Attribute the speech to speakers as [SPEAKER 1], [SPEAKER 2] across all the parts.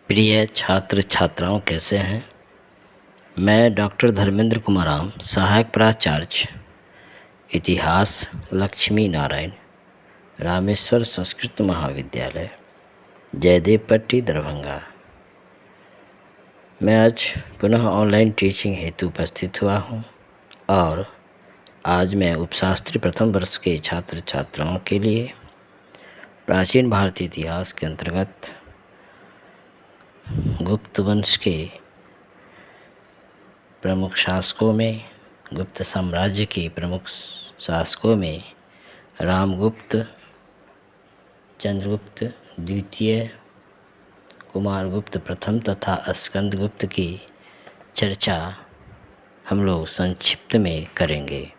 [SPEAKER 1] प्रिय छात्र छात्राओं, कैसे हैं। मैं डॉक्टर धर्मेंद्र कुमाराम, सहायक प्राचार्य इतिहास, लक्ष्मी नारायण, रामेश्वर संस्कृत महाविद्यालय, जयदेव पट्टी, दरभंगा। मैं आज पुनः ऑनलाइन टीचिंग हेतु उपस्थित हुआ हूं और आज मैं उपशास्त्री प्रथम वर्ष के छात्र छात्राओं के लिए प्राचीन भारतीय इतिहास के अंतर्गत गुप्त वंश के प्रमुख शासकों में, गुप्त साम्राज्य के प्रमुख शासकों में रामगुप्त, चंद्रगुप्त द्वितीय, कुमारगुप्त प्रथम तथा स्कंदगुप्त की चर्चा हम लोग संक्षिप्त में करेंगे।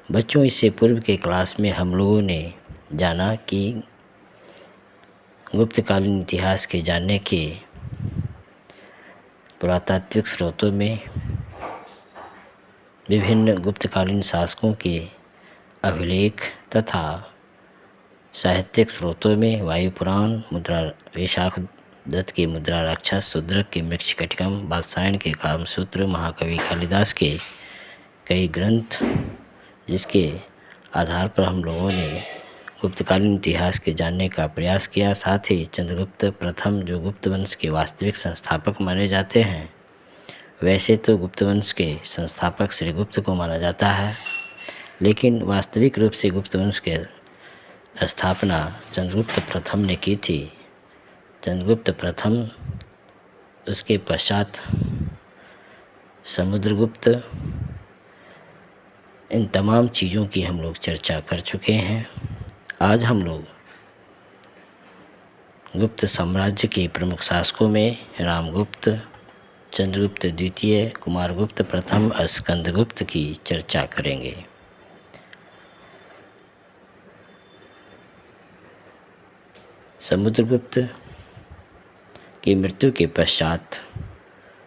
[SPEAKER 1] बच्चों, इससे पूर्व के क्लास में हम लोगों ने जाना कि गुप्तकालीन इतिहास के जानने के पुरातात्विक स्रोतों में विभिन्न गुप्तकालीन शासकों के अभिलेख तथा साहित्यिक स्रोतों में वायु पुराण, मुद्रा विशाखदत्त की मुद्रा राक्षस, शूद्रक के मृच्छकटिकम, वात्सायन के कामसूत्र, महाकवि कालिदास के कई ग्रंथ, जिसके आधार पर हम लोगों ने गुप्तकालीन इतिहास के जानने का प्रयास किया। साथ ही चंद्रगुप्त प्रथम, जो गुप्त वंश के वास्तविक संस्थापक माने जाते हैं, वैसे तो गुप्त वंश के संस्थापक श्रीगुप्त को माना जाता है, लेकिन वास्तविक रूप से गुप्त वंश के स्थापना चंद्रगुप्त प्रथम ने की थी। चंद्रगुप्त प्रथम, उसके पश्चात समुद्रगुप्त, इन तमाम चीज़ों की हम लोग चर्चा कर चुके हैं। आज हम लोग गुप्त साम्राज्य के प्रमुख शासकों में रामगुप्त, चंद्रगुप्त द्वितीय, कुमारगुप्त प्रथम, स्कंदगुप्त की चर्चा करेंगे। समुद्रगुप्त की मृत्यु के पश्चात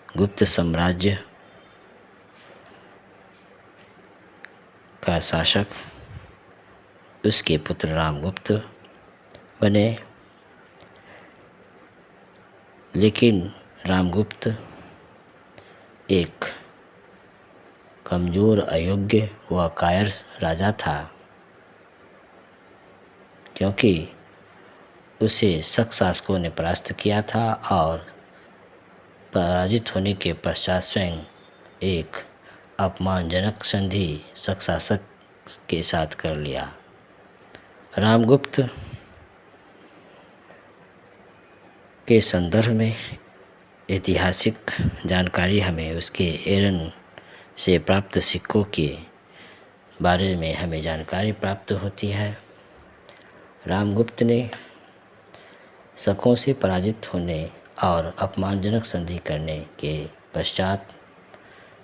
[SPEAKER 1] गुप्त साम्राज्य का शासक उसके पुत्र रामगुप्त बने, लेकिन रामगुप्त एक कमज़ोर, अयोग्य व कायर राजा था, क्योंकि उसे शक शासकों ने परास्त किया था और पराजित होने के पश्चात स्वयं एक अपमानजनक संधि शक शासक के साथ कर लिया। रामगुप्त के संदर्भ में ऐतिहासिक जानकारी हमें उसके एरन से प्राप्त सिक्कों के बारे में हमें जानकारी प्राप्त होती है। रामगुप्त ने शकों से पराजित होने और अपमानजनक संधि करने के पश्चात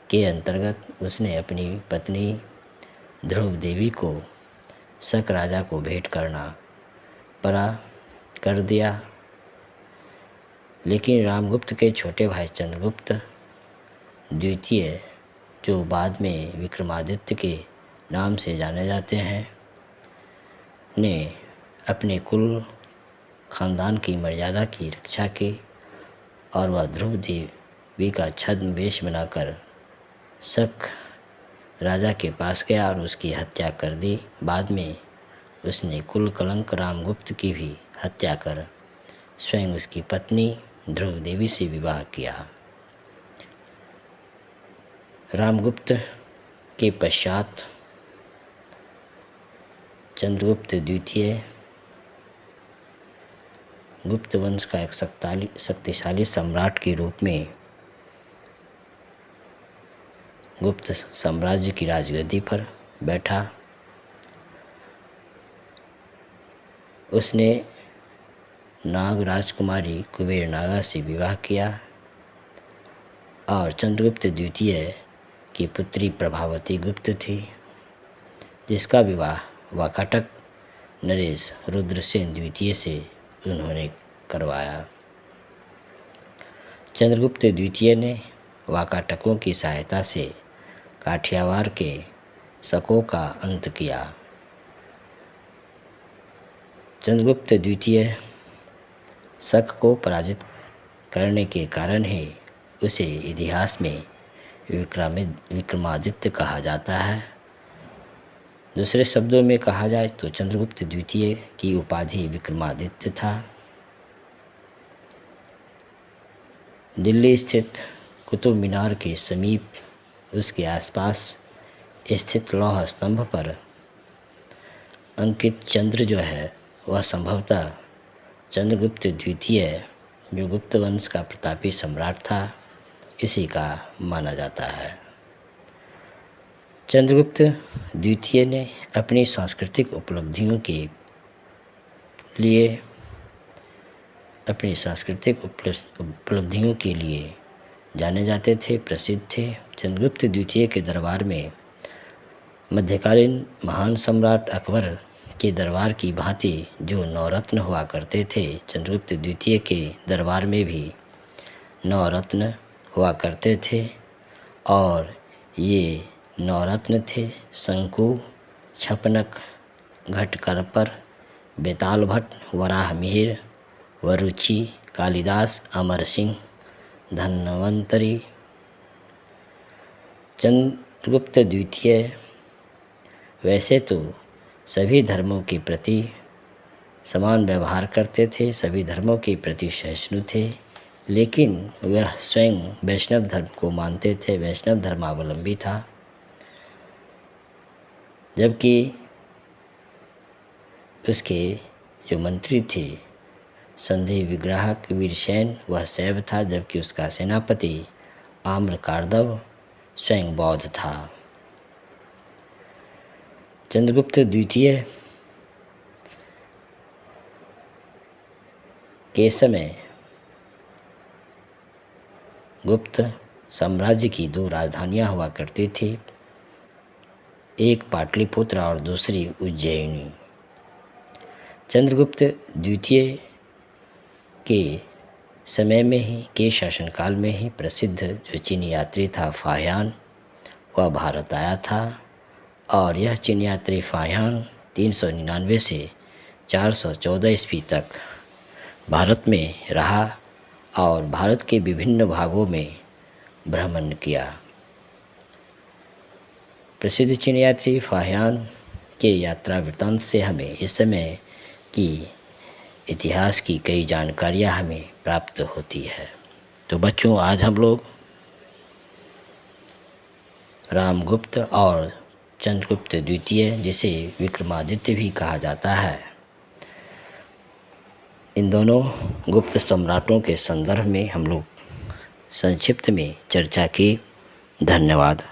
[SPEAKER 1] के अंतर्गत उसने अपनी पत्नी ध्रुव देवी को शक राजा को भेंट करना पड़ा कर दिया, लेकिन रामगुप्त के छोटे भाई चंद्रगुप्त द्वितीय, जो बाद में विक्रमादित्य के नाम से जाने जाते हैं, ने अपने कुल खानदान की मर्यादा की रक्षा की और वह ध्रुव देवी का छद्मवेश बनाकर शक राजा के पास गया और उसकी हत्या कर दी। बाद में उसने कुल कलंक रामगुप्त की भी हत्या कर स्वयं उसकी पत्नी ध्रुव देवी से विवाह किया। रामगुप्त के पश्चात चंद्रगुप्त द्वितीय गुप्त वंश का एक शक्तिशाली सम्राट के रूप में गुप्त साम्राज्य की राजगद्दी पर बैठा। उसने नाग राजकुमारी कुबेर नागा से विवाह किया और चंद्रगुप्त द्वितीय की पुत्री प्रभावती गुप्त थी, जिसका विवाह वाकाटक नरेश रुद्रसेन द्वितीय से उन्होंने करवाया। चंद्रगुप्त द्वितीय ने वाकाटकों की सहायता से काठियावाड़ के शकों का अंत किया। चंद्रगुप्त द्वितीय शक को पराजित करने के कारण ही उसे इतिहास में विक्रमादित्य कहा जाता है। दूसरे शब्दों में कहा जाए तो चंद्रगुप्त द्वितीय की उपाधि विक्रमादित्य था। दिल्ली स्थित कुतुब मीनार के समीप उसके आसपास स्थित लौह स्तंभ पर अंकित चंद्र जो है वह संभवतः चंद्रगुप्त द्वितीय जो गुप्त वंश का प्रतापी सम्राट था इसी का माना जाता है। चंद्रगुप्त द्वितीय ने अपनी सांस्कृतिक उपलब्धियों के लिए जाने जाते थे, प्रसिद्ध थे। चंद्रगुप्त द्वितीय के दरबार में मध्यकालीन महान सम्राट अकबर के दरबार की भांति जो नवरत्न हुआ करते थे, चंद्रगुप्त द्वितीय के दरबार में भी नवरत्न हुआ करते थे और ये नवरत्न थे शंकु, छपनक, घटकरपर, बेताल भट्ट, वराह मिहिर, वरुचि, कालिदास, अमर सिंह, धन्वंतरी। चंद्रगुप्त द्वितीय वैसे तो सभी धर्मों के प्रति समान व्यवहार करते थे, सभी धर्मों के प्रति सहिष्णु थे, लेकिन वह स्वयं वैष्णव धर्म को मानते थे, वैष्णव धर्मावलंबी था। जबकि उसके जो मंत्री थे संधि विग्राहक वीरसेन वह शैव था, जबकि उसका सेनापति आम्रकार्दव स्वयं बौद्ध था। चंद्रगुप्त द्वितीय के समय गुप्त साम्राज्य की दो राजधानियां हुआ करती थी, एक पाटलिपुत्र और दूसरी उज्जैनी। चंद्रगुप्त द्वितीय के समय में ही के शासनकाल में ही प्रसिद्ध जो चीनी यात्री था फाहियान वह भारत आया था और यह चीनी यात्री फाहियान 399 से 414 ईस्वी तक भारत में रहा और भारत के विभिन्न भागों में भ्रमण किया। प्रसिद्ध चीनी यात्री फाहियान के यात्रा वृत्तांत से हमें इस समय की इतिहास की कई जानकारियाँ हमें प्राप्त होती है। तो बच्चों, आज हम लोग रामगुप्त और चंद्रगुप्त द्वितीय जिसे विक्रमादित्य भी कहा जाता है, इन दोनों गुप्त सम्राटों के संदर्भ में हम लोग संक्षिप्त में चर्चा की। धन्यवाद।